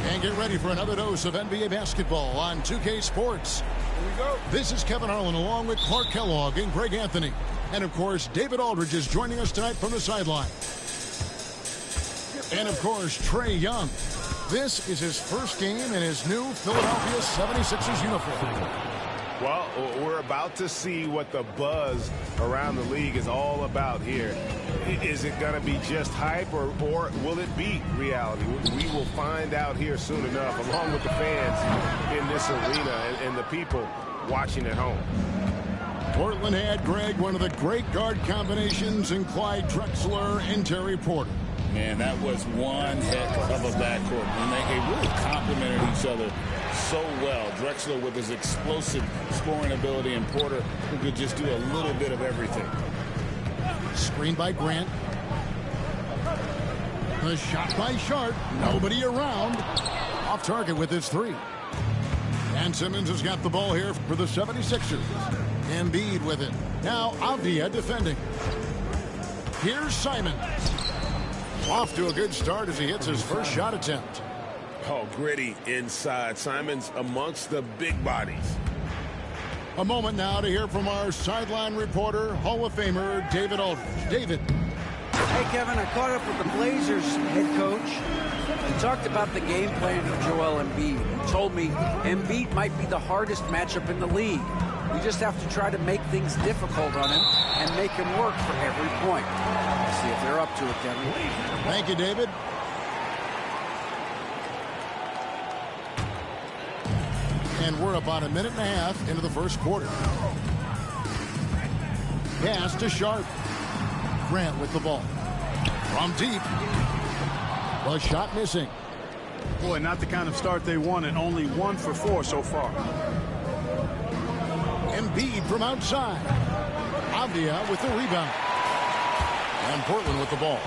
And get ready for another dose of NBA basketball on 2K Sports. Here we go. This is Kevin Harlan along with Clark Kellogg and Greg Anthony. And, of course, David Aldridge is joining us tonight from the sideline. And, of course, Trae Young. This is his first game in his new Philadelphia 76ers uniform. Well, we're about to see what the buzz around the league is all about here. Is it going to be just hype or will it be reality? We will find out here soon enough, along with the fans in this arena and the people watching at home. Portland had, Greg, one of the great guard combinations in Clyde Drexler and Terry Porter. Man, that was one heck of a backcourt. And they really complemented each other so well. Drexler with his explosive scoring ability and Porter who could just do a little bit of everything. Screen by Grant. The shot by Sharp. Nobody around. Off target with his three. And Simmons has got the ball here for the 76ers. Embiid with it. Now Avdia defending. Here's Simons. Off to a good start as he hits his first shot attempt. Oh, gritty inside. Simons amongst the big bodies. A moment now to hear from our sideline reporter, Hall of Famer David Aldridge. David. Hey, Kevin, I caught up with the Blazers head coach and talked about the game plan for Joel Embiid. He told me Embiid might be the hardest matchup in the league. We just have to try to make things difficult on him and make him work for every point. Let's see if they're up to it, Kevin. Thank you, David. And we're about a minute and a half into the first quarter. Pass to Sharp. Grant with the ball. From deep. The shot missing. Boy, not the kind of start they wanted. Only 1 for 4 so far. Embiid from outside. Avdia with the rebound. And Portland with the ball.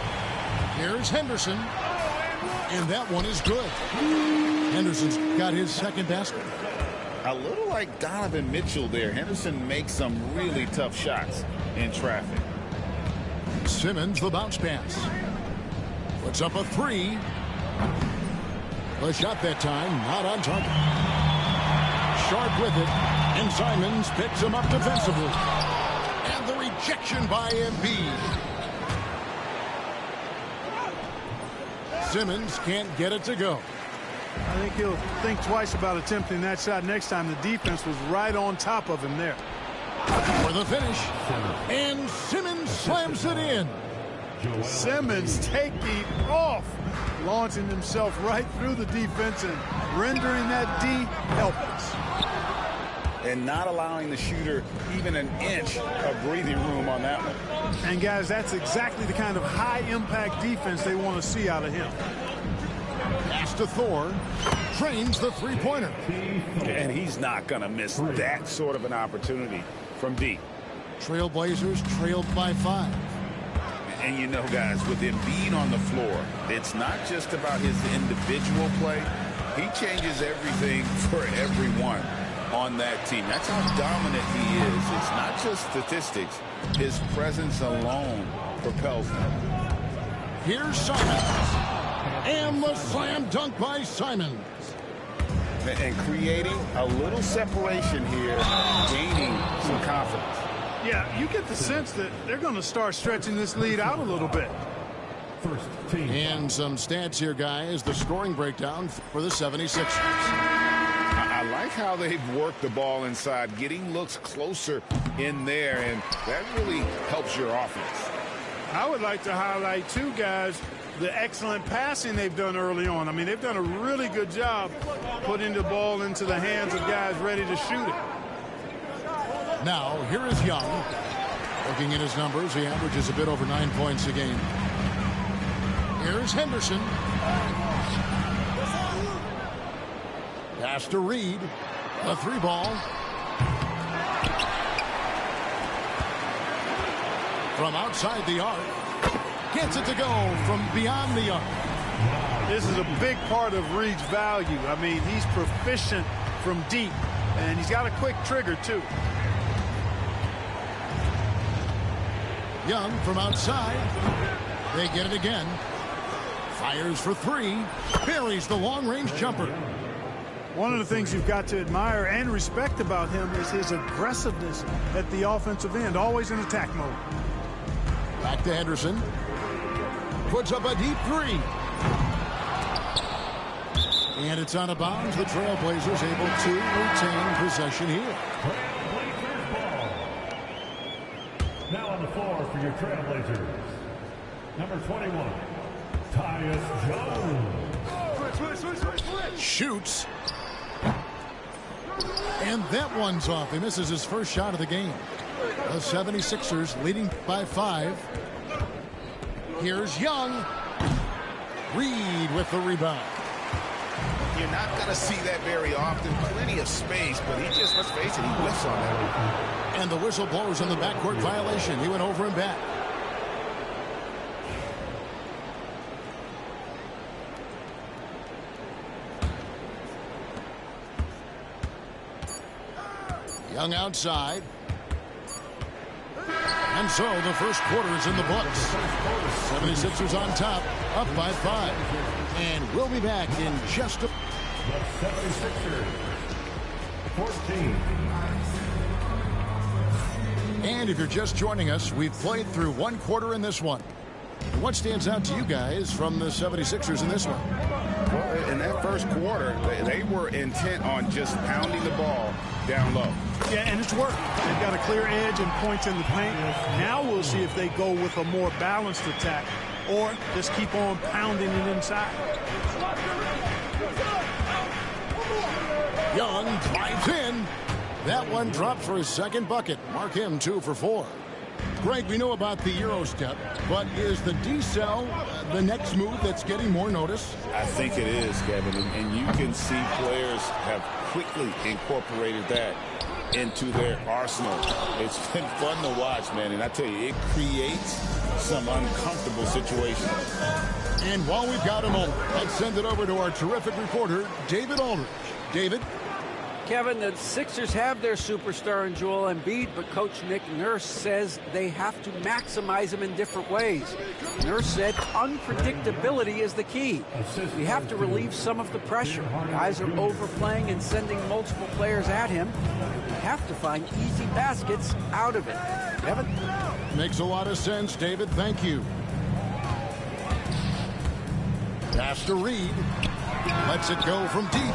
Here's Henderson. And that one is good. Henderson's got his second basket. A little like Donovan Mitchell there. Henderson makes some really tough shots in traffic. Simmons the bounce pass. Puts up a three. The shot that time not on target. Sharp with it. And Simons picks him up defensively. And the rejection by Embiid. Simmons can't get it to go. I think he'll think twice about attempting that shot next time. The defense was right on top of him there. For the finish. And Simmons slams it in. Simmons taking off, launching himself right through the defense and rendering that D helpless. And not allowing the shooter even an inch of breathing room on that one. And, guys, that's exactly the kind of high-impact defense they want to see out of him. Pass to Thor. Trains the three-pointer. And he's not going to miss that sort of an opportunity from deep. Trailblazers trailed by 5. And you know, guys, with Embiid on the floor, it's not just about his individual play. He changes everything for everyone on that team. That's how dominant he is. It's not just statistics. His presence alone propels them. Here's Simons. And the slam dunk by Simons. And creating a little separation here, gaining some confidence. Yeah, you get the sense that they're going to start stretching this lead out a little bit. First team. And some stats here, guys. The scoring breakdown for the 76ers. I like how they've worked the ball inside, getting looks closer in there, and that really helps your offense. I would like to highlight, too, guys, the excellent passing they've done early on. I mean, they've done a really good job putting the ball into the hands of guys ready to shoot it. Now, here is Young. Looking at his numbers, he averages a bit over 9 points a game. Here's Henderson. Pass to Reed. A 3-ball. From outside the arc. Gets it to go from beyond the arc. This is a big part of Reed's value. I mean, he's proficient from deep, and he's got a quick trigger, too. Young from outside. They get it again. Fires for 3. Buries the long-range jumper. One of the things you've got to admire and respect about him is his aggressiveness at the offensive end, always in attack mode. Back to Henderson. Puts up a deep 3. And it's out of bounds. The Trailblazers able to retain possession here. Now on the floor for your Trailblazers, number 21, Tyus Jones. Shoots. And that one's off. He misses his first shot of the game. The 76ers leading by 5. Here's Young. Reed with the rebound. You're not going to see that very often. Plenty of space, but he just, let's face it, he whiffs on that. And the whistle blows on the backcourt violation. He went over and back. Young outside. And so the first quarter is in the books. 76ers on top, up by 5. And we'll be back in just a... The 76ers, 14. And if you're just joining us, we've played through one quarter in this one. What stands out to you guys from the 76ers in this one? Well, in that first quarter, they were intent on just pounding the ball down low. Yeah, and it's worked. They've got a clear edge and points in the paint. Now we'll see if they go with a more balanced attack or just keep on pounding it inside. Young drives in. That one dropped for his second bucket. Mark him 2 for 4. Greg, we know about the Euro step, but is the D-cell the next move that's getting more notice? I think it is, Kevin, and you can see players have quickly incorporated that into their arsenal. It's been fun to watch, man, and I tell you, it creates some uncomfortable situations. And while we've got a moment, let's send it over to our terrific reporter, David Aldridge. David? Kevin, the Sixers have their superstar in Joel Embiid, but Coach Nick Nurse says they have to maximize him in different ways. Nurse said unpredictability is the key. We have to relieve some of the pressure. Guys are overplaying and sending multiple players at him. We have to find easy baskets out of it. Kevin? Makes a lot of sense, David. Thank you. Pass to Reed. Lets it go from deep.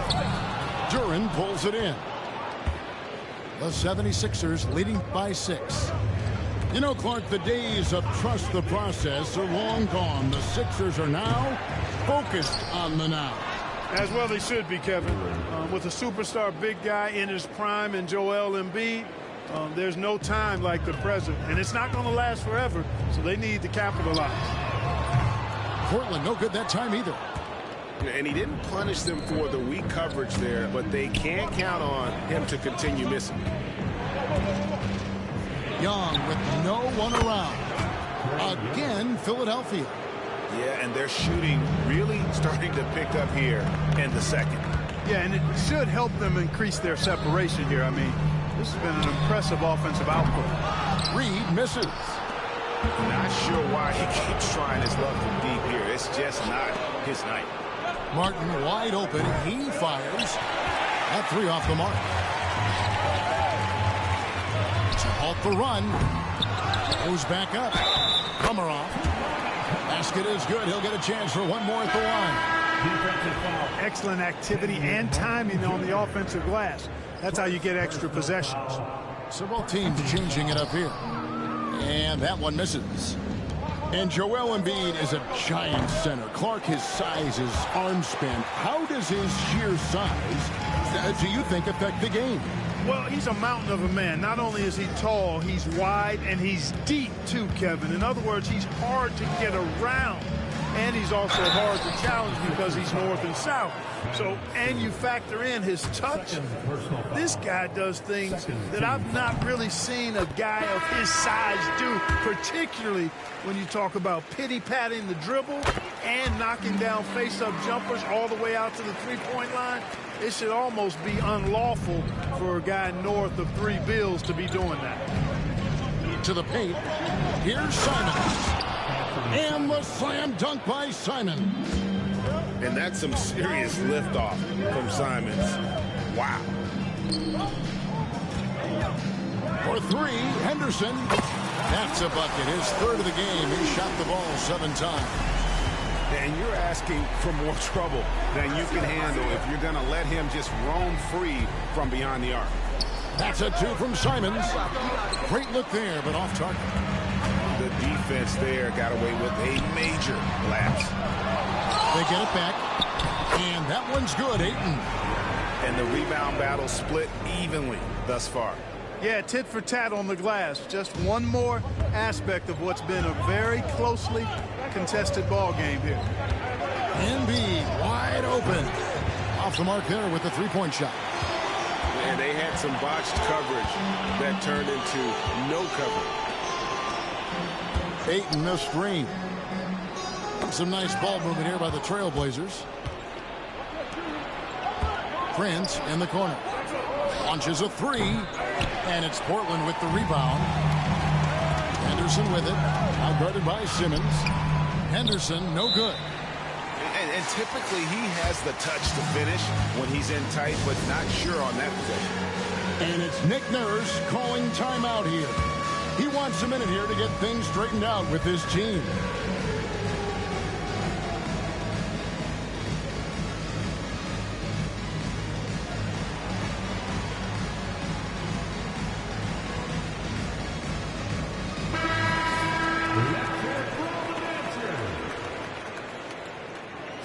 Duren pulls it in. The 76ers leading by 6. You know, Clark, the days of trust the process are long gone. The Sixers are now focused on the now. As well they should be, Kevin. With a superstar big guy in his prime and Joel Embiid, there's no time like the present. And it's not going to last forever, so they need to capitalize. Portland, no good that time either. And he didn't punish them for the weak coverage there, but they can't count on him to continue missing. Young with no one around. Again, Philadelphia. Yeah, and their shooting really starting to pick up here in the second. Yeah, and it should help them increase their separation here. I mean, this has been an impressive offensive output. Reed misses. Not sure why he keeps trying his luck from deep here. It's just not his night. Martin wide open. He fires. That 3 off the mark. To halt the run. Goes back up. Komarov. Basket is good. He'll get a chance for one more at the line. Excellent activity and timing on the offensive glass. That's how you get extra possessions. Several teams changing it up here. And that one misses. And Joel Embiid is a giant center. Clark, his size, his arm span. How does his sheer size, do you think, affect the game? Well, he's a mountain of a man. Not only is he tall, he's wide, and he's deep, too, Kevin. In other words, he's hard to get around. And he's also hard to challenge because he's north and south. So, and you factor in his touch. This guy does things that I've not really seen a guy of his size do, particularly when you talk about pity-patting the dribble and knocking down face-up jumpers all the way out to the three-point line. It should almost be unlawful for a guy north of 3 bills to be doing that. To the paint. Here's Simons. And the slam dunk by Simons. And that's some serious liftoff from Simons. Wow. For 3, Henderson. That's a bucket. His 3rd of the game. He shot the ball 7 times. And you're asking for more trouble than you can handle if you're going to let him just roam free from beyond the arc. That's a 2 from Simons. Great look there, but off target. The defense there got away with a major lapse. They get it back. And that one's good, Ayton. And the rebound battle split evenly thus far. Yeah, tit for tat on the glass. Just one more aspect of what's been a very closely contested ball game here. Embiid wide open. Off the mark there with the 3-point shot. And they had some botched coverage that turned into no coverage. Ayton, the screen. Some nice ball movement here by the Trailblazers. Prince in the corner. Launches a 3. And it's Portland with the rebound. Henderson with it. Now guarded by Simmons. Henderson, no good. And typically he has the touch to finish when he's in tight, but not sure on that possession. And it's Nick Nurse calling timeout here. He wants a minute here to get things straightened out with his team.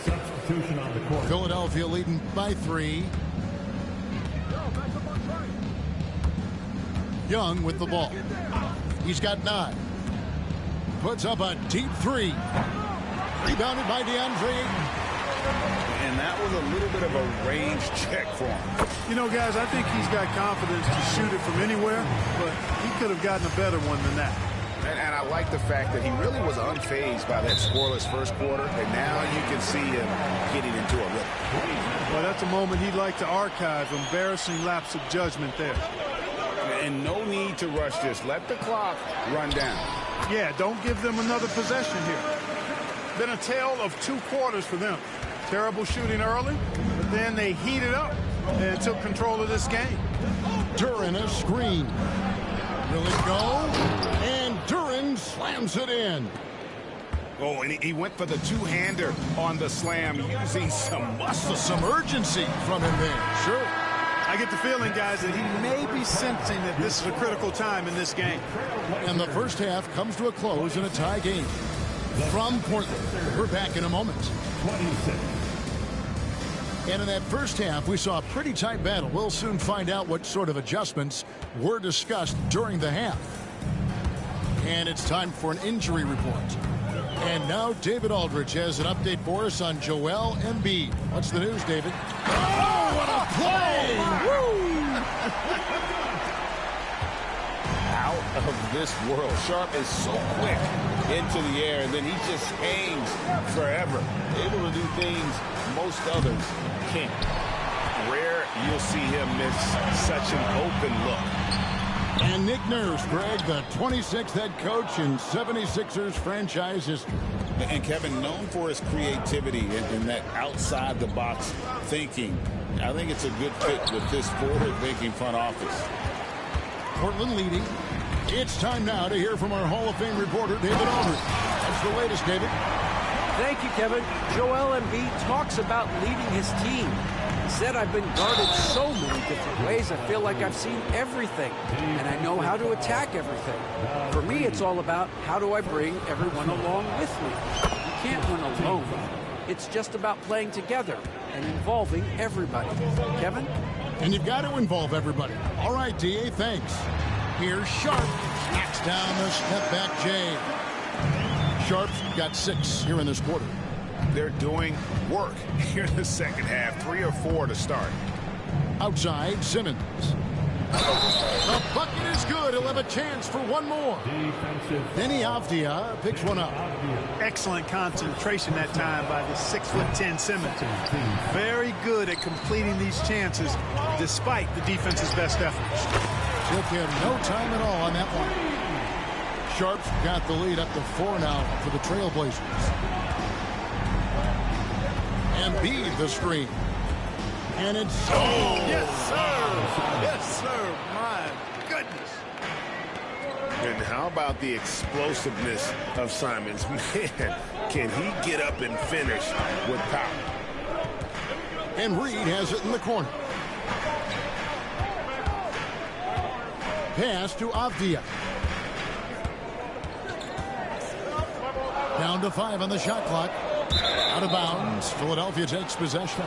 Substitution on the court. Philadelphia leading by 3. Young with the ball. He's got 9. Puts up a deep 3. Rebounded by DeAndre Ayton. And that was a little bit of a range check for him. You know, guys, I think he's got confidence to shoot it from anywhere, but he could have gotten a better one than that. And I like the fact that he really was unfazed by that scoreless first quarter, and now you can see him getting into a rhythm. Well, that's a moment he'd like to archive. Embarrassing lapse of judgment there. And no need to rush this. Let the clock run down. Yeah, don't give them another possession here. Been a tale of 2 quarters for them. Terrible shooting early, but then they heated up and took control of this game. Duren a screen. Will it go? And Duren slams it in. Oh, and he went for the two-hander on the slam, using some muscle. Some urgency from him there. Sure. I get the feeling, guys, that he may be sensing that this is a critical time in this game. And the first half comes to a close in a tie game. From Portland, we're back in a moment. 26. And in that first half, we saw a pretty tight battle. We'll soon find out what sort of adjustments were discussed during the half. And it's time for an injury report. And now David Aldridge has an update for us on Joel Embiid. What's the news, David? Oh, what a play! Woo! Out of this world. Sharp is so quick into the air, and then he just hangs forever. Able to do things most others can't. Rare you'll see him miss such an open look. And Nick Nurse, Greg, the 26th head coach in 76ers franchise history. And Kevin, known for his creativity and that outside-the-box thinking. I think it's a good fit with this forward-thinking front office. Portland leading. It's time now to hear from our Hall of Fame reporter, David Aldridge. That's the latest, David. Thank you, Kevin. Joel Embiid talks about leading his team. He said, I've been guarded so many different ways. I feel like I've seen everything, and I know how to attack everything. For me, it's all about how do I bring everyone along with me. You can't win alone. It's just about playing together and involving everybody. Kevin? And you've got to involve everybody. All right, D.A., thanks. Here's Sharp. Knocks down the step-back J. Sharp's got 6 here in this quarter. They're doing work here in the second half. 3 or 4 to start. Outside, Simmons. The bucket is good. He'll have a chance for one more. Denny Avdia picks one up. Excellent concentration that time by the 6'10" Simmons. Very good at completing these chances despite the defense's best efforts. Took him no time at all on that one. Sharp's got the lead up to 4 now for the Trailblazers. Embiid the screen. And it's... Oh, yes, sir. Yes, sir. My goodness. And how about the explosiveness of Simons? Man, can he get up and finish with power? And Reed has it in the corner. Pass to Avdia. Down to 5 on the shot clock. Out of bounds. Philadelphia takes possession.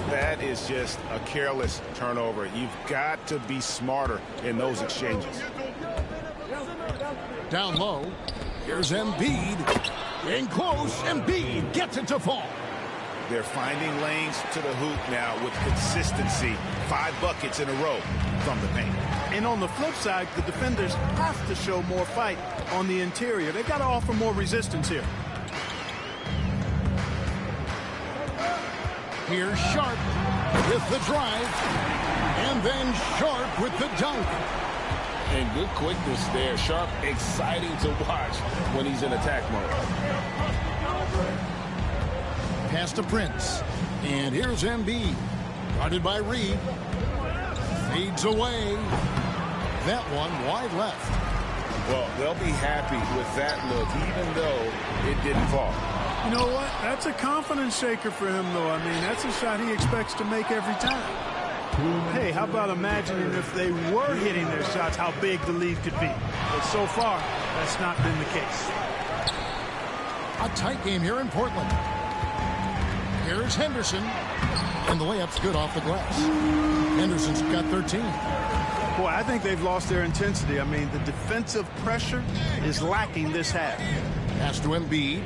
That is just a careless turnover. You've got to be smarter in those exchanges. Down low. Here's Embiid. In close. Embiid gets it to fall. They're finding lanes to the hoop now with consistency. 5 buckets in a row from the paint. And on the flip side, the defenders have to show more fight on the interior. They've got to offer more resistance here. Here's Sharp with the drive. And then Sharp with the dunk. And good quickness there. Sharp, exciting to watch when he's in attack mode. Pass to Prince. And here's Embiid. Guarded by Reed. Fades away. That one wide left. Well, they'll be happy with that look, even though it didn't fall. You know what? That's a confidence shaker for him, though. I mean, that's a shot he expects to make every time. Hey, how about imagining if they were hitting their shots, how big the lead could be? But so far, that's not been the case. A tight game here in Portland. Here's Henderson. And the layup's good off the glass. Henderson's got 13. Boy, I think they've lost their intensity. I mean, the defensive pressure is lacking this half. Pass to Embiid.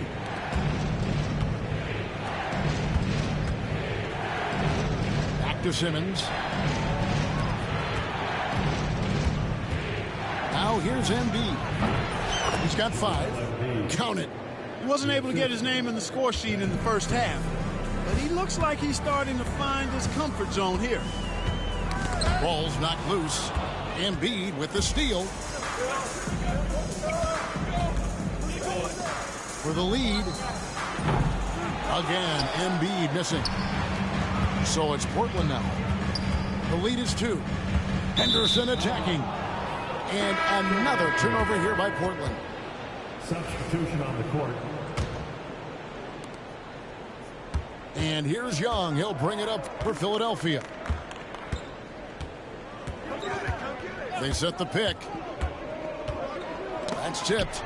Back to Simmons. Now here's Embiid. He's got 5. Count it. He wasn't able to get his name in the score sheet in the first half. But he looks like he's starting to find his comfort zone here. Ball's knocked loose. Embiid with the steal. For the lead. Again, Embiid missing. So it's Portland now. The lead is 2. Henderson attacking. And another turnover here by Portland. Substitution on the court. And here's Young. He'll bring it up for Philadelphia. They set the pick. That's tipped.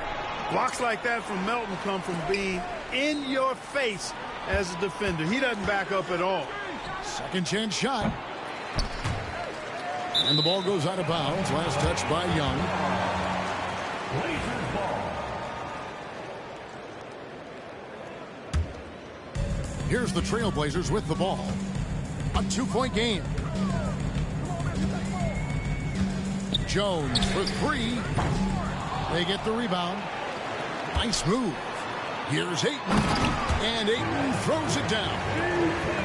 Blocks like that from Melton come from being in your face as a defender. He doesn't back up at all. Second chance shot. And the ball goes out of bounds. Last touch by Young. Blazers ball. Here's the Trailblazers with the ball. A 2-point game. Jones for 3. They get the rebound. Nice move. Here's Ayton. And Ayton throws it down.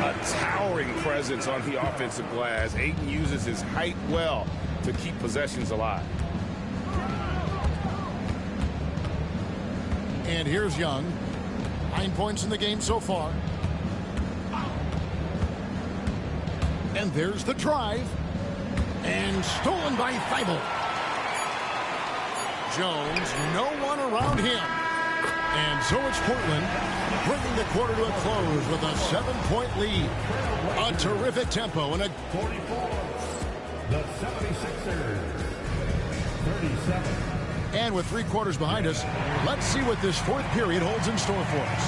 A towering presence on the offensive glass. Ayton uses his height well to keep possessions alive. And here's Young. 9 points in the game so far. And there's the drive. And stolen by Thibault. Jones, no one around him. And so it's Portland bringing the quarter to a close with a 7-point lead. A terrific tempo and a 44. The 76ers. 37. And with 3 quarters behind us, let's see what this 4th period holds in store for us.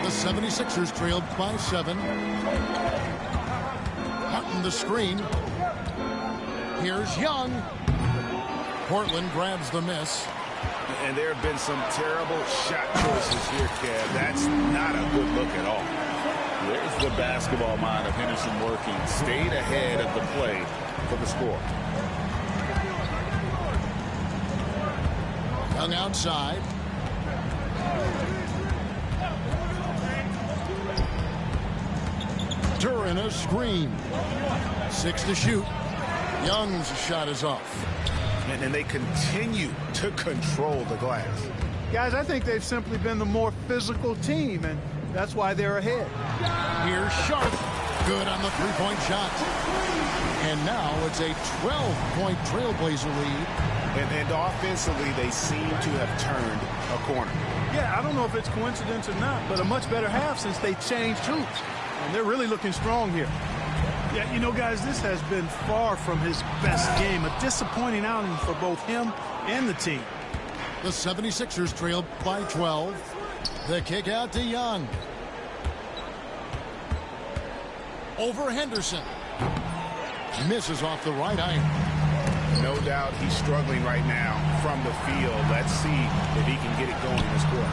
The The 76ers trailed by 7. Hunting the screen. Here's Young. Portland grabs the miss. And there have been some terrible shot choices here, Kev. That's not a good look at all. There's the basketball mind of Henderson working. Stayed ahead of the play for the score. Young outside. Duran a screen. 6 to shoot. Young's shot is off. And they continue to control the glass. Guys, I think they've simply been the more physical team, and that's why they're ahead. Here's Sharp. Good on the three-point shot. And now it's a 12-point Trailblazer lead. And offensively, they seem to have turned a corner. Yeah, I don't know if it's coincidence or not, but a much better half since they changed hoops. And they're really looking strong here. Yeah, you know, guys, this has been far from his best game. A disappointing outing for both him and the team. The 76ers trailed by 12. The kick out to Young. Over Henderson. Misses off the right iron. No doubt he's struggling right now from the field. Let's see if he can get it going this quarter.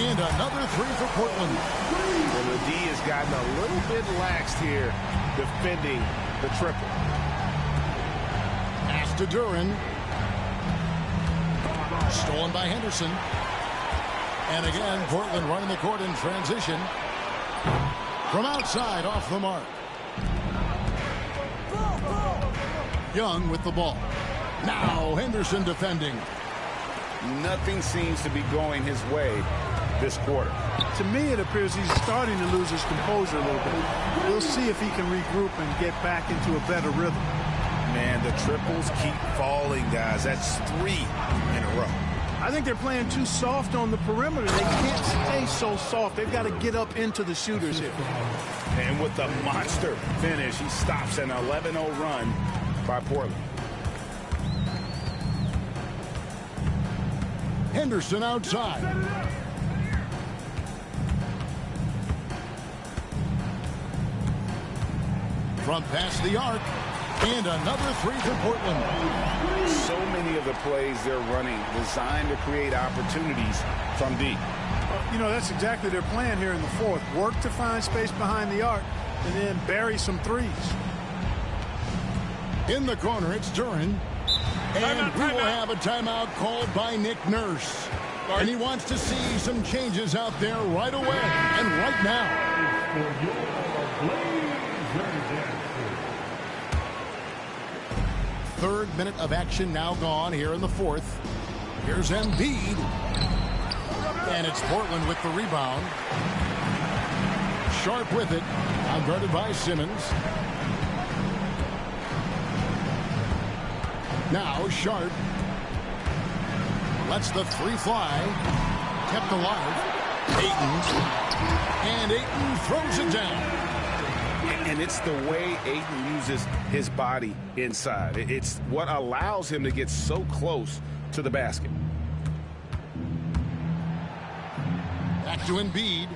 And another 3 for Portland. Well, the D has gotten a little bit laxed here defending the triple. Pass to Duran. Stolen by Henderson. And again, Portland running the court in transition. From outside, off the mark. Young with the ball. Now Henderson defending. Nothing seems to be going his way this quarter. To me, it appears he's starting to lose his composure a little bit. We'll see if he can regroup and get back into a better rhythm. Man, the triples keep falling, guys. That's 3 in a row. I think they're playing too soft on the perimeter. They can't stay so soft. They've got to get up into the shooters here. And with the monster finish, he stops an 11-0 run by Portland. Henderson outside. From past the arc. And another 3 for Portland. So many of the plays they're running designed to create opportunities from deep. You know, that's exactly their plan here in the fourth. Work to find space behind the arc and then bury some threes. In the corner, it's Duran. And we will have a timeout called by Nick Nurse. And he wants to see some changes out there right away and right now. Third minute of action now gone here in the fourth. Here's Embiid. And it's Portland with the rebound. Sharp with it. Now guarded by Simmons. Now Sharp lets the 3 fly. Kept alive. Ayton. And Ayton throws it down. And it's the way Ayton uses his body inside. It's what allows him to get so close to the basket. Back to Embiid.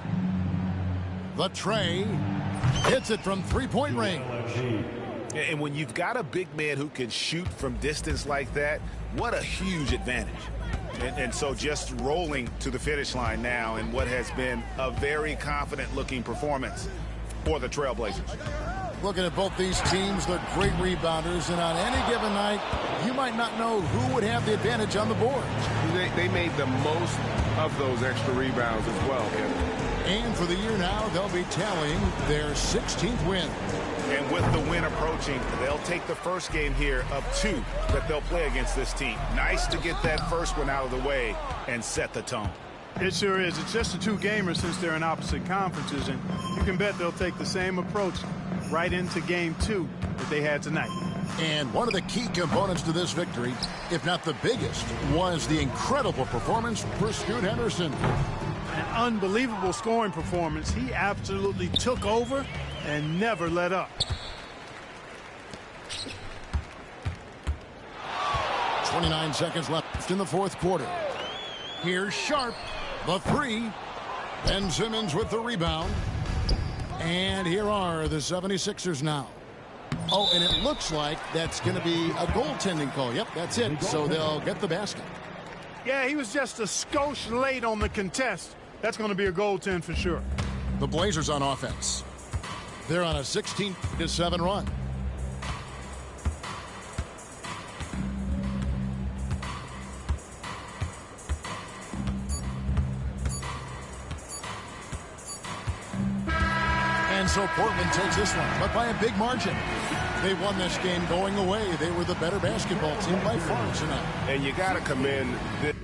The tray. Hits it from 3-point range. And when you've got a big man who can shoot from distance like that, what a huge advantage. And so just rolling to the finish line now in what has been a very confident-looking performance for the Trailblazers. Looking at both these teams, they're great rebounders, and on any given night, you might not know who would have the advantage on the board. They made the most of those extra rebounds as well, Kevin. And for the year now, they'll be tallying their 16th win. And with the win approaching, they'll take the first game here of 2 that they'll play against this team. Nice to get that first one out of the way and set the tone. It sure is. It's just a 2-gamer since they're in opposite conferences, and you can bet they'll take the same approach right into game 2 that they had tonight. And one of the key components to this victory, if not the biggest, was the incredible performance for Scoot Henderson. An unbelievable scoring performance. He absolutely took over and never let up. 29 seconds left in the fourth quarter. Here's Sharp. The 3. Ben Simmons with the rebound. And here are the 76ers now. Oh, and it looks like that's going to be a goaltending call. Yep, that's it. So they'll get the basket. Yeah, he was just a skosh late on the contest. That's going to be a goaltend for sure. The Blazers on offense. They're on a 16-7 run. And so Portland takes this one, but by a big margin. They won this game going away. They were the better basketball team by far tonight. And you got to commend this.